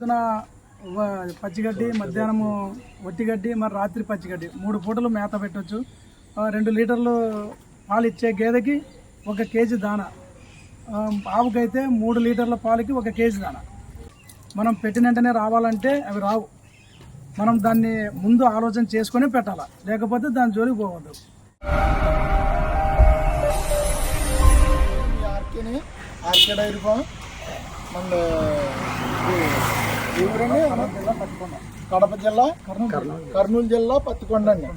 పొద్దున పచ్చిగడ్డి, మధ్యాహ్నము ఒట్టిగడ్డి, మరి రాత్రి పచ్చిగడ్డి 3 పూటలు మేత పెట్టవచ్చు. 2 లీటర్లు పాలు ఇచ్చే గేదెకి 1 కేజీ దాన, ఆవుకైతే 3 లీటర్ల పాలకి 1 కేజీ దాన. మనం పెట్టిన వెంటనే రావాలంటే అవి రావు. మనం దాన్ని ముందు ఆలోచన చేసుకొని పెట్టాలి, లేకపోతే దాని జోలికి పోవద్దు. ఆర్కే డైరీ ఫామ్ మన కడప జిల్లా, కర్నూలు జిల్లా పత్తికొండ అండి.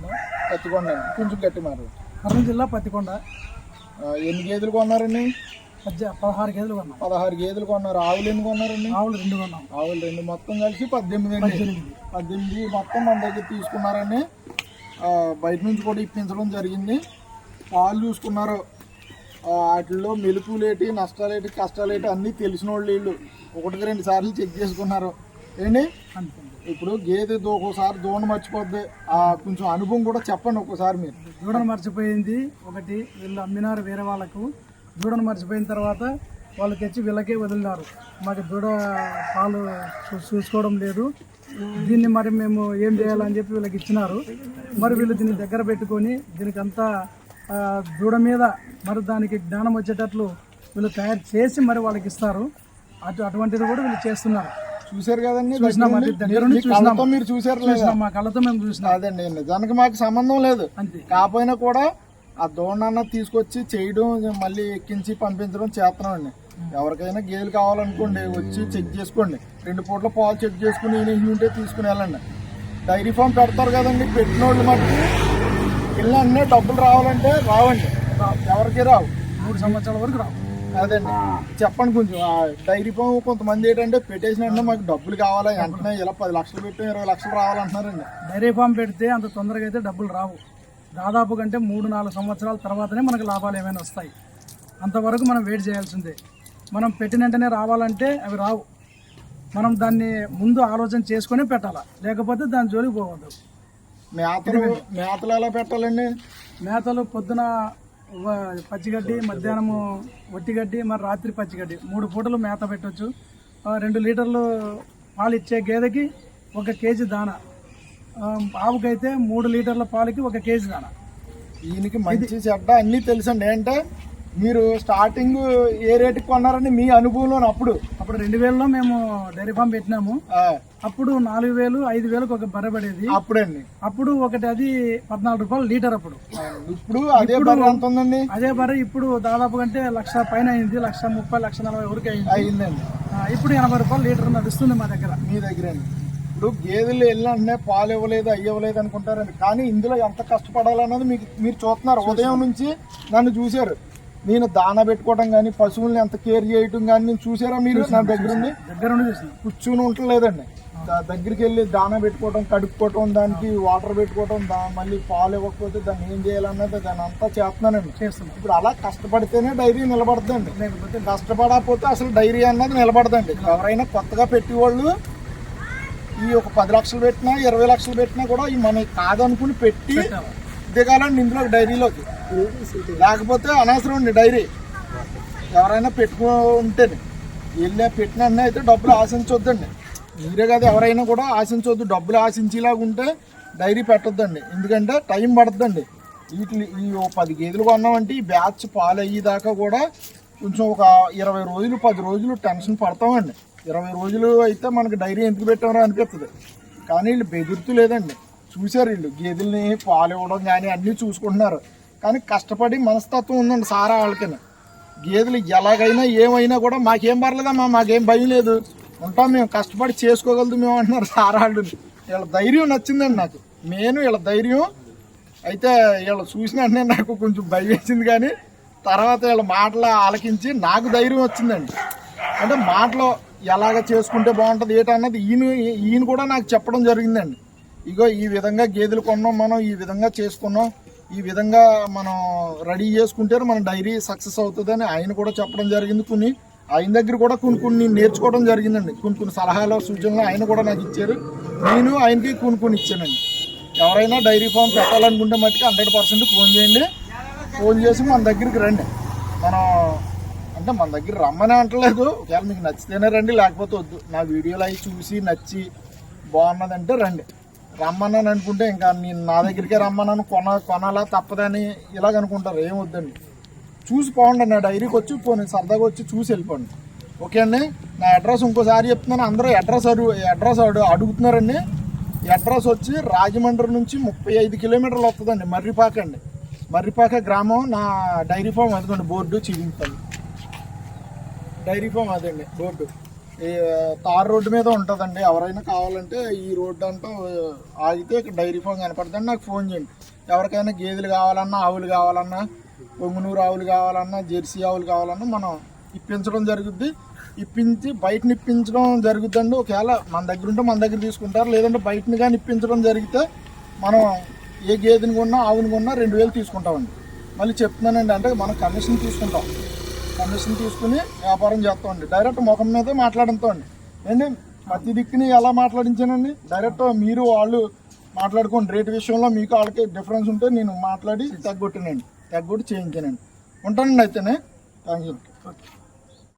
పత్తికొండ అండి, కొంచెం గట్టి మాట. కర్నూలు జిల్లా పత్తికొండ. ఎన్ని గేదెలు కొన్నారండి? 16 గేదెలు కొన్నాం. 16 గేదెలు కొన్నారు. ఆవులు ఎన్ని కొన్నారండి? ఆవులు 2 కొన్నాం. ఆవులు 2 మొత్తం కలిసి 18 మొత్తం మన దగ్గర తీసుకున్నారండి. బయట నుంచి కూడా ఇప్పించడం జరిగింది. పాలు చూసుకున్నారు, వాటిల్లో మెలుపులేటి, నష్టాలేటి, కష్టాలేటి అన్నీ తెలిసిన వాళ్ళు వీళ్ళు 1-2 సార్లు చెక్ చేసుకున్నారు ఏంటి. ఇప్పుడు గేదె ఒక్కోసారి దూడ మర్చిపోద్ది, కొంచెం అనుభవం కూడా చెప్పండి ఒక్కోసారి. మీరు దూడను మర్చిపోయింది ఒకటి, వీళ్ళు అమ్మినారు వేరే వాళ్ళకు. దూడను మర్చిపోయిన తర్వాత వాళ్ళు తెచ్చి వీళ్ళకే వదిలినారు. మాకు దూడ పాలు చూసుకోవడం లేదు, దీన్ని మరి మేము ఏం చేయాలని చెప్పి వీళ్ళకి ఇచ్చినారు. మరి వీళ్ళు దీన్ని దగ్గర పెట్టుకొని దీనికి అంతా దూడ మీద మరి దానికి జ్ఞానం వచ్చేటట్లు వీళ్ళు తయారు చేసి మరి వాళ్ళకి ఇస్తారు. అటువంటిది కూడా వీళ్ళు చేస్తున్నారు. చూసారు కదండి, మీరు చూసారు, మా కళ్ళతో మేము చూసినాం. అదండి, నిజానికి మాకు సంబంధం లేదు. కాకపోయినా కూడా ఆ దూడనన్న తీసుకొచ్చి చేయడం, మళ్ళీ ఎక్కించి పంపించడం చేస్తున్నామండి. ఎవరికైనా గేదెలు కావాలనుకోండి, వచ్చి చెక్ చేసుకోండి. 2 పూట్ల పాలు చెక్ చేసుకుని ఉంటే తీసుకుని వెళ్ళండి. డైరీ ఫామ్ పెడతారు కదండి, పెట్టిన వాళ్ళు మట్టి పిల్ల అన్నీ డబ్బులు రావాలంటే రావండి, ఎవరికి రావు. 3 సంవత్సరాల వరకు రావు. అదండి, చెప్పండి కొంచెం. డైరీ ఫామ్ కొంతమంది ఏంటంటే పెట్టేసినట్టు మాకు డబ్బులు కావాలి వెంటనే, ఇలా 10 లక్షలు పెట్టి 20 లక్షలు రావాలంటున్నారండి. డైరీ ఫామ్ పెడితే అంత తొందరగా అయితే డబ్బులు రావు. దాదాపు కంటే 3-4 సంవత్సరాల తర్వాతనే మనకు లాభాలు ఏమైనా వస్తాయి. అంతవరకు మనం వెయిట్ చేయాల్సిందే. మనం పెట్టిన వెంటనే రావాలంటే అవి రావు. మనం దాన్ని ముందు ఆలోచన చేసుకొని పెట్టాలి, లేకపోతే దాని జోలికి పోవద్దు. మేతలు ఎలా పెట్టాలండి? మేతలు పొద్దున పచ్చిగడ్డి, మధ్యాహ్నము ఒట్టిగడ్డి, మరి రాత్రి పచ్చిగడ్డి 3 పూటలు మేత పెట్టవచ్చు. 2 లీటర్లు పాలు ఇచ్చే గేదెకి 1 కేజీ దాన, ఆవుకైతే 3 లీటర్ల పాలకి 1 కేజీ దాన. ఈయనకి మంచి చెడ్డ అన్నీ తెలుసండి. ఏంటంటే మీరు స్టార్టింగ్ ఏ రేటుకి కొన్నారని మీ అనుభవంలో? అప్పుడు 2000లో మేము డైరీ ఫామ్ పెట్టినాము. అప్పుడు 4000, 5000కి ఒక బర్రె పడేది. అప్పుడండి, అప్పుడు ఒకటి అది 14 రూపాయలు లీటర్. అప్పుడు ఇప్పుడు అదే బర్రె ఎంత ఉందండి? అదే బర్రె ఇప్పుడు దాదాపు కంటే 1,00,000 పైన అయింది. 1,30,000, 1,40,000 వరకు అయిందండి. ఇప్పుడు 80 రూపాయలు లీటర్ నడుస్తుంది మా దగ్గర. మీ దగ్గర అండి. ఇప్పుడు గేదెలు వెళ్ళంటే పాలు ఇవ్వలేదు, అయ్యవ్వలేదు అనుకుంటారండి. కానీ ఇందులో ఎంత కష్టపడాలన్నది మీరు చూస్తున్నారు. ఉదయం నుంచి నన్ను చూశారు, నేను దానా పెట్టుకోవడం కానీ, పశువుల్ని ఎంత కేర్ చేయటం కానీ నేను చూసారా మీరు? నా దగ్గర కూర్చుని ఉండలేదండి. దగ్గరికి వెళ్ళి దానా పెట్టుకోవడం, కడుక్కోవటం, దానికి వాటర్ పెట్టుకోవటం, మళ్ళీ పాలు ఇవ్వకపోతే దాన్ని ఏం చేయాలన్నది దాన్ని అంతా చేస్తున్నానండి. ఇప్పుడు అలా కష్టపడితేనే డైరీ నిలబడదండి, లేకపోతే కష్టపడకపోతే అసలు డైరీ అన్నది నిలబడదండి. ఎవరైనా కొత్తగా పెట్టేవాళ్ళు ఈ ఒక 10 లక్షలు పెట్టినా, 20 లక్షలు పెట్టినా కూడా ఈ మనకి కాదనుకుని పెట్టి దిగాలండి ఇందులో డైరీలోకి. లేకపోతే అనవసరం అండి డైరీ. ఎవరైనా పెట్టుకుంటేనే వెళ్ళే పెట్టిన అయితే డబ్బులు ఆశించొద్దండి. మీరే కదా ఎవరైనా కూడా ఆశించవద్దు. డబ్బులు ఆశించేలాగా ఉంటే డైరీ పెట్టొద్దండి. ఎందుకంటే టైం పడుతుందండి. ఈ 10 గేదెలు కొన్నామంటే ఈ బ్యాచ్ పాలు అయ్యేదాకా కూడా కొంచెం ఒక 20 రోజులు, 10 రోజులు టెన్షన్ పడతామండి. 20 రోజులు అయితే మనకి డైరీ ఎందుకు పెట్టామో అనిపిస్తుంది. కానీ వీళ్ళు బెదురుతూ లేదండి. చూశారు, వీళ్ళు గేదెల్ని పాలు ఇవ్వడం కానీ అన్నీ చూసుకుంటున్నారు. కానీ కష్టపడి మనస్తత్వం ఉందండి సారా వాళ్ళకైనా. గేదెలు ఎలాగైనా ఏమైనా కూడా మాకేం పర్లేదమ్మా, మాకేం భయం లేదు, ఉంటాం మేము, కష్టపడి చేసుకోగలదు మేము అంటున్నారు సారా వాళ్ళు. వీళ్ళ ధైర్యం నచ్చిందండి నాకు. మెయిన్ వీళ్ళ ధైర్యం అయితే. వీళ్ళు చూసిన వెంటనే నాకు కొంచెం భయం వేసింది, కానీ తర్వాత వీళ్ళ మాటలు ఆలకించి నాకు ధైర్యం వచ్చిందండి. అంటే మాటలు ఎలాగ చేసుకుంటే బాగుంటుంది ఏంటన్నది ఈయన కూడా నాకు చెప్పడం జరిగిందండి. ఇగో ఈ విధంగా గేదెలు కొన్నాం మనం, ఈ విధంగా చేసుకున్నాం, ఈ విధంగా మనం రెడీ చేసుకుంటే మన డైరీ సక్సెస్ అవుతుందని ఆయన కూడా చెప్పడం జరిగింది. ఆయన దగ్గర కూడా కొన్ని నేర్చుకోవడం జరిగిందండి. కొన్ని సలహాలు, సూచనలు ఆయన కూడా నాకు ఇచ్చారు. నేను ఆయనకి కొన్ని ఇచ్చానండి. ఎవరైనా డైరీ ఫామ్ పెట్టాలనుకుంటే మట్టుకు 100% ఫోన్ చేయండి. ఫోన్ చేసి మన దగ్గరికి రండి. మనం అంటే మన దగ్గర రమ్మని అంటలేదు, ఒకవేళ మీకు నచ్చితేనే రండి, లేకపోతే వద్దు. నా వీడియోలు అవి చూసి నచ్చి బాగున్నదంటే రండి. రమ్మన్నాను అనుకుంటే ఇంకా నేను నా దగ్గరికే రమ్మన్నాను, కొనాలా తప్పదని ఇలాగ అనుకుంటారు. ఏం వద్దండి, చూసి పోండి. నా డైరీకి వచ్చి పోనీ సరదాగా వచ్చి చూసి వెళ్ళిపోండి. ఓకే అండి. నా అడ్రస్ ఇంకోసారి చెప్తున్నాను, అందరూ అడ్రస్ అడుగుతున్నారండి. అడ్రస్ వచ్చి రాజమండ్రి నుంచి 35 కిలోమీటర్లు వస్తుందండి. మర్రిపాక గ్రామం. నా డైరీ ఫామ్ అదిగోండి బోర్డు చిగింపల్లి డైరీ ఫామ్ అదండి బోర్డు. ఈ తార్ రోడ్డు మీద ఉంటుందండి. ఎవరైనా కావాలంటే ఈ రోడ్డు అంటూ ఆగితే ఇక్కడ డైరీ ఫామ్ కనపడుతుంది, నాకు ఫోన్ చేయండి. ఎవరికైనా గేదెలు కావాలన్నా, ఆవులు కావాలన్నా, పొంగునూరు ఆవులు కావాలన్నా, జెర్సీ ఆవులు కావాలన్నా మనం ఇప్పించడం జరుగుద్ది. బయటని ఇప్పించడం జరుగుద్దండి. ఒకవేళ మన దగ్గర ఉంటే మన దగ్గర తీసుకుంటారు, లేదంటే బయటని కానీ ఇప్పించడం జరిగితే మనం ఏ గేదెని కొన్నా ఆవుని కొన్నా 2000 తీసుకుంటామండి. మళ్ళీ చెప్తున్నానండి, అంటే మనం కమిషన్ తీసుకుంటాం. కమిషన్ తీసుకుని వ్యాపారం చేస్తామండి. డైరెక్ట్ ముఖం మీదే మాట్లాడుతామండి. ఏంటి ప్రతి దిక్కుని ఎలా మాట్లాడించానండి, డైరెక్ట్ మీరు వాళ్ళు మాట్లాడుకోండి. రేటు విషయంలో మీకు వాళ్ళకి డిఫరెన్స్ ఉంటే నేను మాట్లాడి తగ్గొట్టి చేయించానండి. ఉంటానండి అయితేనే. Thank you.